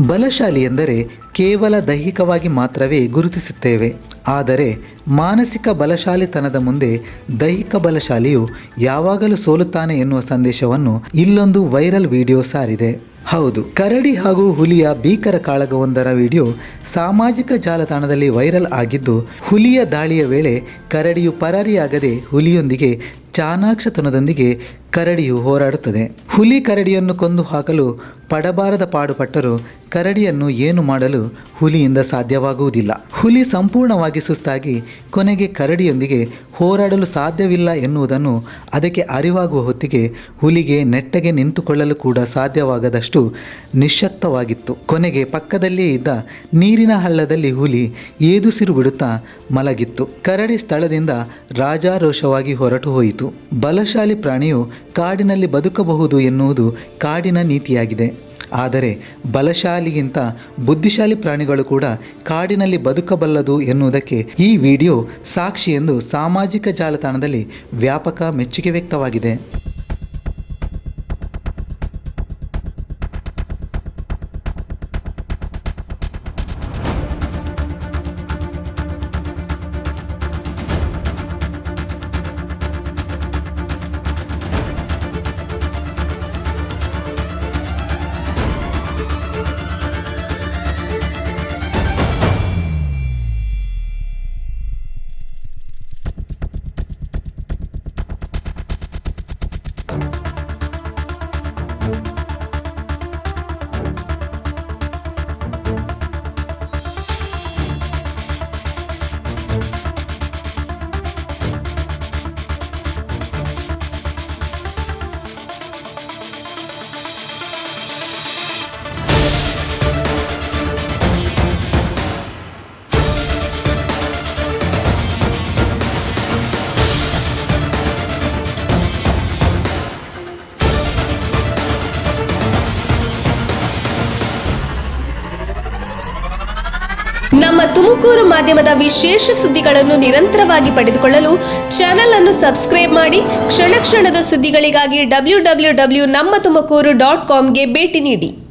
ಬಲಶಾಲಿ ಎಂದರೆ ಕೇವಲ ದೈಹಿಕವಾಗಿ ಮಾತ್ರವೇ ಗುರುತಿಸುತ್ತೇವೆ. ಆದರೆ ಮಾನಸಿಕ ಬಲಶಾಲಿತನದ ಮುಂದೆ ದೈಹಿಕ ಬಲಶಾಲಿಯು ಯಾವಾಗಲೂ ಸೋಲುತ್ತಾನೆ ಎನ್ನುವ ಸಂದೇಶವನ್ನು ಇಲ್ಲೊಂದು ವೈರಲ್ ವಿಡಿಯೋ ಸಾರಿದೆ. ಹೌದು, ಕರಡಿ ಹಾಗೂ ಹುಲಿಯ ಭೀಕರ ಕಾಳಗವೊಂದರ ವಿಡಿಯೋ ಸಾಮಾಜಿಕ ಜಾಲತಾಣದಲ್ಲಿ ವೈರಲ್ ಆಗಿದ್ದು, ಹುಲಿಯ ದಾಳಿಯ ವೇಳೆ ಕರಡಿಯು ಪರಾರಿಯಾಗದೆ ಹುಲಿಯೊಂದಿಗೆ ಚಾಣಾಕ್ಷತನದೊಂದಿಗೆ ಕರಡಿಯು ಹೋರಾಡುತ್ತದೆ. ಹುಲಿ ಕರಡಿಯನ್ನು ಕೊಂದು ಹಾಕಲು ಪಡಬಾರದ ಪಾಡುಪಟ್ಟರೂ ಕರಡಿಯನ್ನು ಏನು ಮಾಡಲು ಹುಲಿಯಿಂದ ಸಾಧ್ಯವಾಗುವುದಿಲ್ಲ. ಹುಲಿ ಸಂಪೂರ್ಣವಾಗಿ ಸುಸ್ತಾಗಿ ಕೊನೆಗೆ ಕರಡಿಯೊಂದಿಗೆ ಹೋರಾಡಲು ಸಾಧ್ಯವಿಲ್ಲ ಎನ್ನುವುದನ್ನು ಅದಕ್ಕೆ ಅರಿವಾಗುವ ಹೊತ್ತಿಗೆ ಹುಲಿಗೆ ನೆಟ್ಟಗೆ ನಿಂತುಕೊಳ್ಳಲು ಕೂಡ ಸಾಧ್ಯವಾಗದಷ್ಟು ನಿಶ್ಶಕ್ತವಾಗಿತ್ತು. ಕೊನೆಗೆ ಪಕ್ಕದಲ್ಲೇ ಇದ್ದ ನೀರಿನ ಹಳ್ಳದಲ್ಲಿ ಹುಲಿ ಏದುಸಿರು ಬಿಡುತ್ತಾ ಮಲಗಿತ್ತು. ಕರಡಿ ಸ್ಥಳದಿಂದ ರಾಜಾರೋಷವಾಗಿ ಹೊರಟು ಹೋಯಿತು. ಬಲಶಾಲಿ ಪ್ರಾಣಿಯು ಕಾಡಿನಲ್ಲಿ ಬದುಕಬಹುದು ಎನ್ನುವುದು ಕಾಡಿನ ನೀತಿಯಾಗಿದೆ. ಆದರೆ ಬಲಶಾಲಿಗಿಂತ ಬುದ್ಧಿಶಾಲಿ ಪ್ರಾಣಿಗಳು ಕೂಡ ಕಾಡಿನಲ್ಲಿ ಬದುಕಬಲ್ಲದು ಎನ್ನುವುದಕ್ಕೆ ಈ ವಿಡಿಯೋ ಸಾಕ್ಷಿ ಎಂದು ಸಾಮಾಜಿಕ ಜಾಲತಾಣದಲ್ಲಿ ವ್ಯಾಪಕ ಮೆಚ್ಚುಗೆ ವ್ಯಕ್ತವಾಗಿದೆ. ನಮ್ಮ ತುಮಕೂರು ಮಾಧ್ಯಮದ ವಿಶೇಷ ಸುದ್ದಿಗಳನ್ನು ನಿರಂತರವಾಗಿ ಪಡೆದುಕೊಳ್ಳಲು ಚಾನೆಲ್ ಅನ್ನು ಸಬ್ಸ್ಕ್ರೈಬ್ ಮಾಡಿ. ಕ್ಷಣ ಕ್ಷಣದ ಸುದ್ದಿಗಳಿಗಾಗಿ www.nammathumakuru.com ಗೆ ಭೇಟಿ ನೀಡಿ.